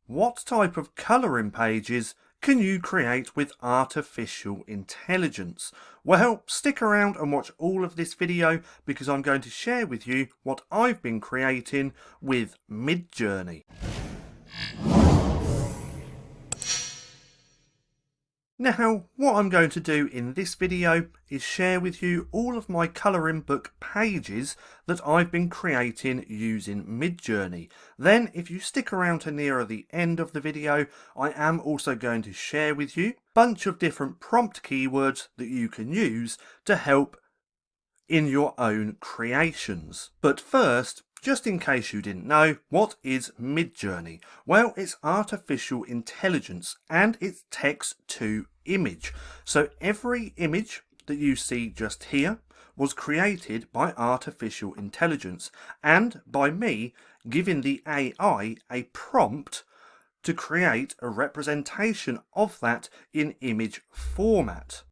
What type of colouring pages can you create with artificial intelligence? Well, stick around and watch all of this video because I'm going to share with you what I've been creating with Midjourney. Now, what I'm going to do in this video is share with you all of my colouring book pages that I've been creating using Midjourney. Then, if you stick around to nearer the end of the video, I am also going to share with you a bunch of different prompt keywords that you can use to help in your own creations. But first, just in case you didn't know, what is Midjourney? Well, it's artificial intelligence and it's text to image. So every image that you see just here was created by artificial intelligence and by me giving the AI a prompt to create a representation of that in image format.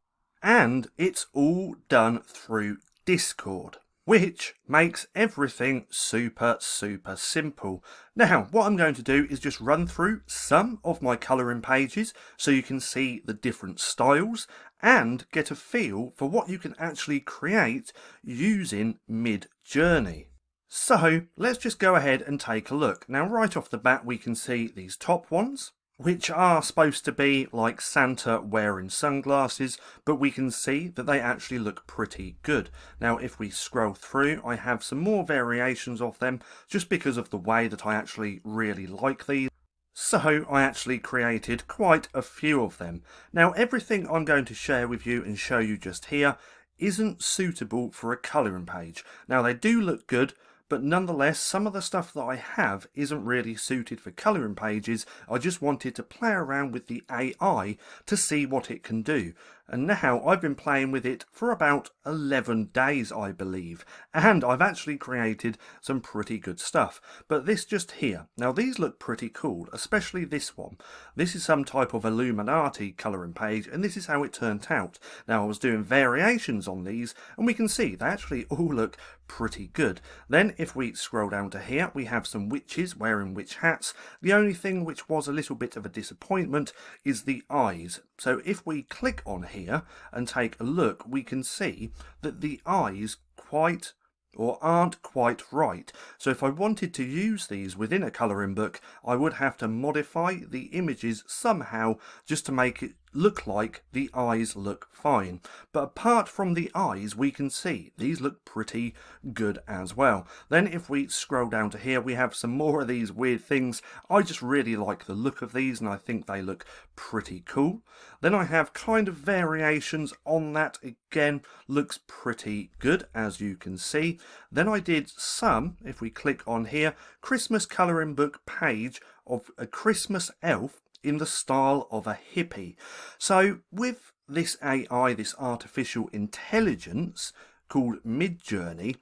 And it's all done through Discord, which makes everything super simple. Now, what I'm going to do is just run through some of my colouring pages so you can see the different styles and get a feel for what you can actually create using Midjourney. So let's just go ahead and take a look. Now, right off the bat, we can see these top ones, which are supposed to be like Santa wearing sunglasses, but we can see that they actually look pretty good. Now, if we scroll through, I have some more variations of them just because of the way that I actually really like these. So I actually created quite a few of them. Now, everything I'm going to share with you and show you just here isn't suitable for a colouring page. Now, they do look good, but nonetheless, some of the stuff that I have isn't really suited for colouring pages. I just wanted to play around with the AI to see what it can do. And now I've been playing with it for about 11 days, I believe. And I've actually created some pretty good stuff. But this just here. Now these look pretty cool, especially this one. This is some type of Illuminati colouring page, and this is how it turned out. Now I was doing variations on these, and we can see they actually all look pretty good. Then if we scroll down to here, we have some witches wearing witch hats. The only thing which was a little bit of a disappointment is the eyes. So if we click on here and take a look, we can see that the eyes aren't quite right. So if I wanted to use these within a colouring book, I would have to modify the images somehow just to make it look like the eyes look fine. But apart from the eyes, we can see these look pretty good as well. Then if we scroll down to here, we have some more of these weird things. I just really like the look of these and I think they look pretty cool. Then I have kind of variations on that. Again, looks pretty good as you can see. Then I did some, if we click on here, Christmas colouring book page of a Christmas elf in the style of a hippie. So with this AI, this artificial intelligence called Midjourney,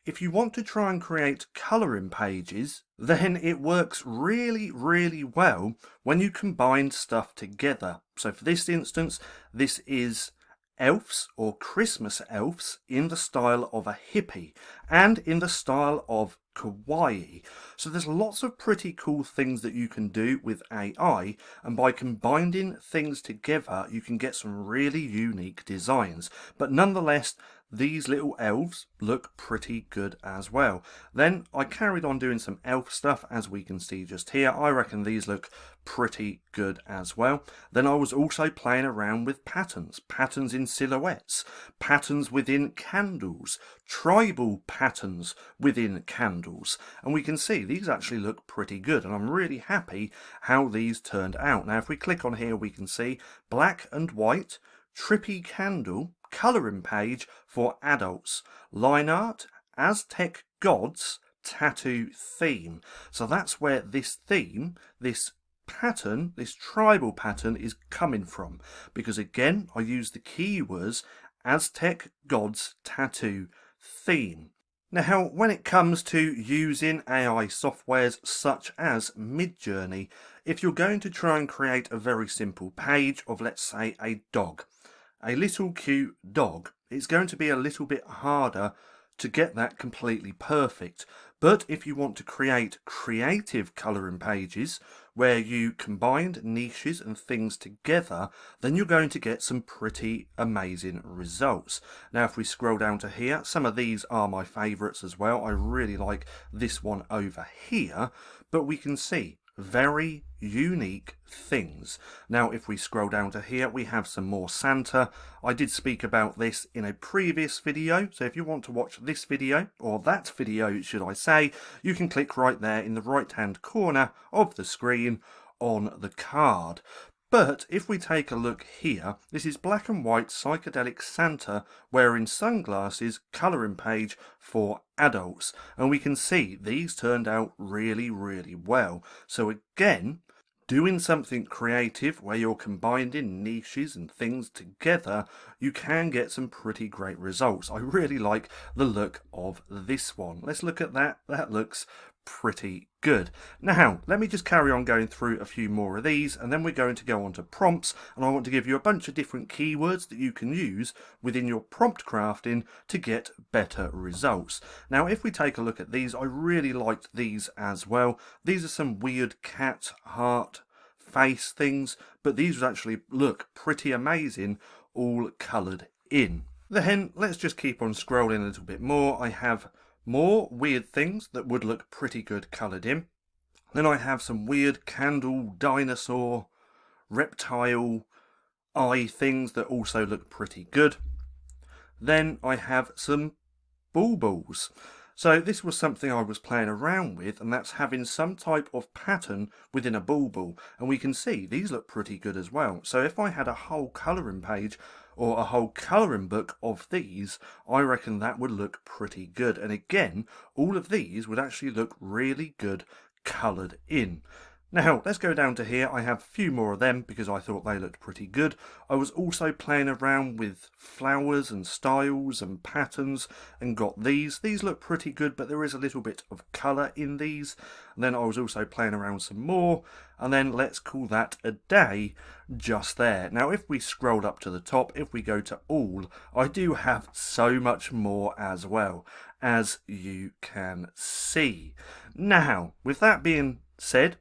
if you want to try and create colouring pages, then it works really well when you combine stuff together. So for this instance, this is elves or Christmas elves in the style of a hippie and in the style of kawaii. So there's lots of pretty cool things that you can do with AI, and by combining things together you can get some really unique designs. But nonetheless, these little elves look pretty good as well. Then I carried on doing some elf stuff, as we can see just here. I reckon these look pretty good as well. Then I was also playing around with patterns in silhouettes, patterns within candles, tribal patterns within candles, and we can see these actually look pretty good, and I'm really happy how these turned out. Now if we click on here, we can see black and white, trippy candle, colouring page for adults, line art, Aztec gods, tattoo theme. So that's where this theme, this pattern, this tribal pattern is coming from, because again I use the keywords Aztec gods tattoo theme. Now when it comes to using AI softwares such as Midjourney, if you're going to try and create a very simple page of, let's say, a dog, a little cute dog, it's going to be a little bit harder to get that completely perfect. But if you want to create creative colouring pages where you combined niches and things together, then you're going to get some pretty amazing results. Now if we scroll down to here, some of these are my favourites as well. I really like this one over here, but we can see very unique things. Now if we scroll down to here, we have some more Santa. I did speak about this in a previous video, so if you want to watch this video, or that video should I say, you can click right there in the right hand corner of the screen on the card. But if we take a look here, this is black and white psychedelic Santa wearing sunglasses colouring page for adults. And we can see these turned out really, really well. So again, doing something creative where you're combining niches and things together, you can get some pretty great results. I really like the look of this one. Let's look at that. That looks pretty good. Now let me just carry on going through a few more of these, and then we're going to go on to prompts, and I want to give you a bunch of different keywords that you can use within your prompt crafting to get better results. Now if we take a look at these, I really liked these as well. These are some weird cat heart face things, but these would actually look pretty amazing all coloured in. Then let's just keep on scrolling a little bit more. I have more weird things that would look pretty good coloured in. Then I have some weird candle, dinosaur, reptile, eye things that also look pretty good. Then I have some bulbuls. So this was something I was playing around with, and that's having some type of pattern within a bulbul. And we can see these look pretty good as well. So if I had a whole colouring page or a whole colouring book of these, I reckon that would look pretty good. And again, all of these would actually look really good coloured in. Now, let's go down to here. I have a few more of them because I thought they looked pretty good. I was also playing around with flowers and styles and patterns and got these. These look pretty good, but there is a little bit of colour in these. And then I was also playing around some more. And then let's call that a day just there. Now, if we scroll up to the top, if we go to all, I do have so much more as well, as you can see. Now, with that being said,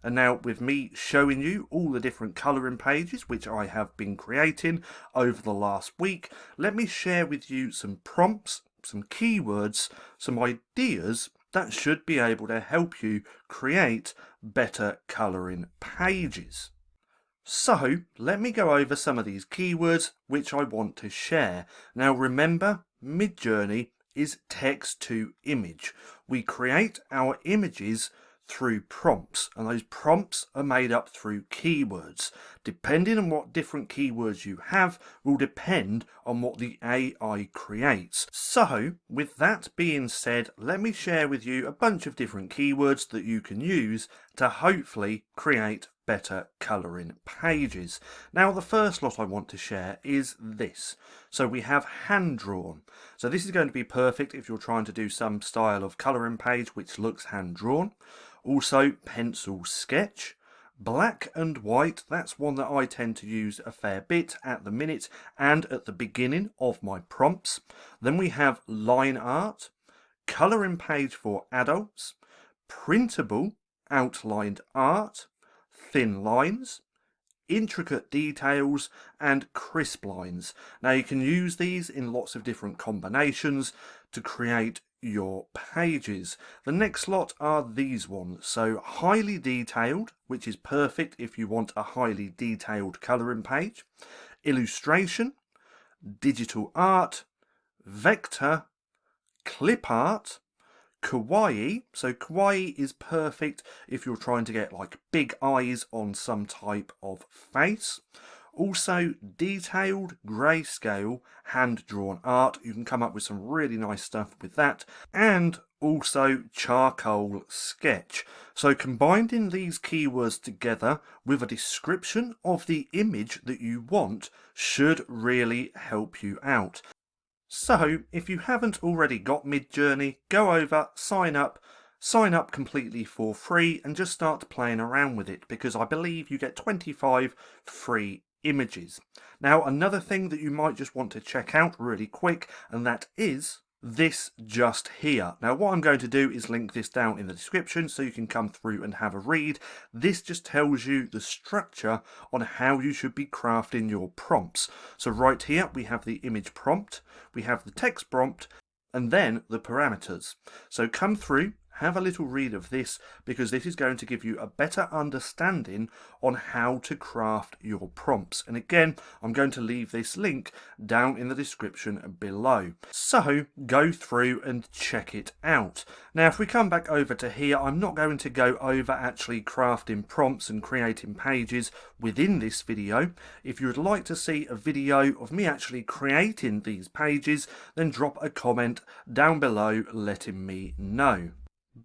and now with me showing you all the different colouring pages which I have been creating over the last week, let me share with you some prompts, some keywords, some ideas that should be able to help you create better colouring pages. So let me go over some of these keywords which I want to share. Now remember, Midjourney is text to image. We create our images through prompts, and those prompts are made up through keywords. Depending on what different keywords you have will depend on what the AI creates. So with that being said, let me share with you a bunch of different keywords that you can use to hopefully create better colouring pages. Now the first lot I want to share is this. So we have hand drawn. So this is going to be perfect if you're trying to do some style of colouring page which looks hand drawn. Also pencil sketch, black and white, that's one that I tend to use a fair bit at the minute and at the beginning of my prompts. Then we have line art, colouring page for adults, printable outlined art, thin lines, intricate details and crisp lines. Now you can use these in lots of different combinations to create your pages. The next lot are these ones. So highly detailed, which is perfect if you want a highly detailed colouring page, illustration, digital art, vector, clip art, kawaii. So kawaii is perfect if you're trying to get like big eyes on some type of face. Also detailed grayscale hand-drawn art. You can come up with some really nice stuff with that. And also charcoal sketch. So combining these keywords together with a description of the image that you want should really help you out. So if you haven't already got Midjourney, go over, sign up completely for free and just start playing around with it, because I believe you get 25 free images. Now another thing that you might just want to check out really quick, and that is this just here. Now what I'm going to do is link this down in the description so you can come through and have a read. This just tells you the structure on how you should be crafting your prompts. So right here we have the image prompt, we have the text prompt, and then the parameters. So come through, have a little read of this, because this is going to give you a better understanding on how to craft your prompts. And again, I'm going to leave this link down in the description below. So go through and check it out. Now, if we come back over to here, I'm not going to go over actually crafting prompts and creating pages within this video. If you would like to see a video of me actually creating these pages, then drop a comment down below letting me know.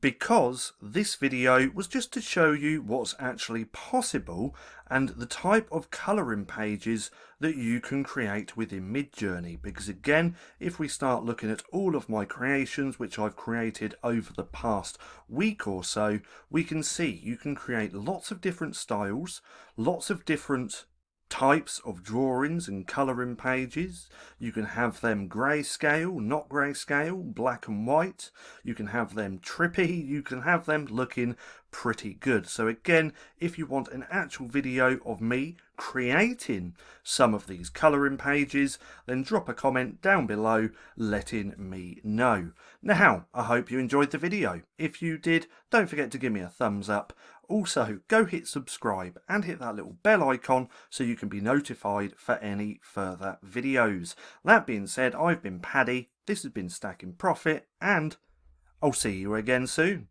Because this video was just to show you what's actually possible and the type of colouring pages that you can create within Midjourney. Because again, if we start looking at all of my creations which I've created over the past week or so, we can see you can create lots of different styles, lots of different types of drawings and colouring pages. You can have them grayscale, not grayscale, black and white. You can have them trippy. You can have them looking pretty good. So again, if you want an actual video of me creating some of these colouring pages, then drop a comment down below letting me know. Now, I hope you enjoyed the video. If you did, don't forget to give me a thumbs up. Also, go hit subscribe and hit that little bell icon so you can be notified for any further videos. That being said, I've been Paddy, this has been Stacking Profit, and I'll see you again soon.